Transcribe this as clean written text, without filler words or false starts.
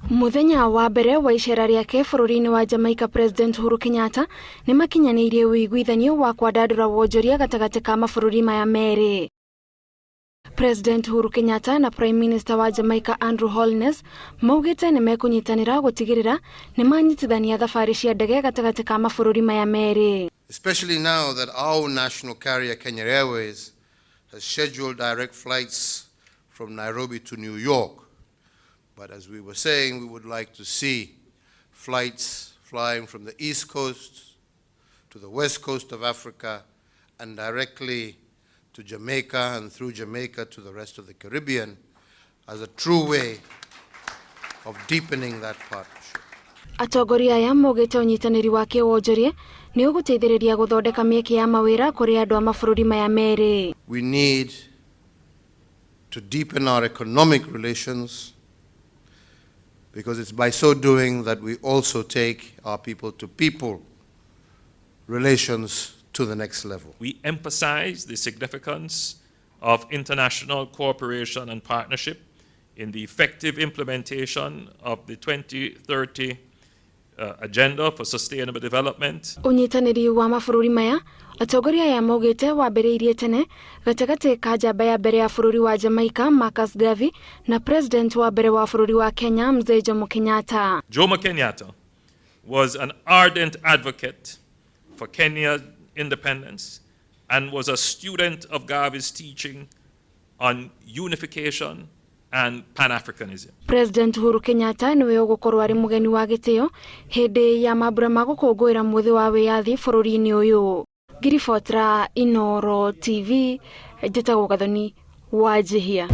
Muthenya wa mbere wa icera riake bururi-ini wa Jamaica, President Uhuru Kenyatta ni makinyaniirie uiguithanio wa kwandandura wonjoria gatagati ka mabururi maya meeri. President Uhuru Kenyatta na Prime Minister wa Jamaica Andrew Holness maugite ni mekunyitanira gutigirira ni manyitithania thabari cia ndege gatagati ka mabururi maya meeri. Especially now that our national carrier Kenya Airways has scheduled direct flights from Nairobi to New York. But as we were saying, we would like to see flights flying from the East Coast to the West Coast of Africa and directly to Jamaica and through Jamaica to the rest of the Caribbean as a true way of deepening that partnership. Atongoria aya maugite unyitaniri wa kiwonjoria ni uguteithiriria guthondeka mieke ya mawira kuri andu a mabururi maya meeri. We need to deepen our economic relations, because it's by so doing that we also take our people-to-people relations to the next level. We emphasize the significance of international cooperation and partnership in the effective implementation of the 2030 Agenda for Sustainable Development. Unyitaniri wa mabururi maya atongoria ya maugite wambiriirie tene gatagati ka njamba ya mbere ya bururi wa Jamaica Marcus Garvey na President wa mbere wa bururi wa Kenya Mzee Jomo Kenyatta. Jomo Kenyatta was an ardent advocate for Kenya's independence and was a student of Garvey's teaching on unification and Pan-Africanism. President Uhuru Kenyatta niwe ugukorwo ari mugeni wa gitio hindi ya mambura ma gukungwira muthi wa wiyathi bururi-ini uyu. Ngiribotra Inoro TV, njitagwo Gathoni Wanjihia.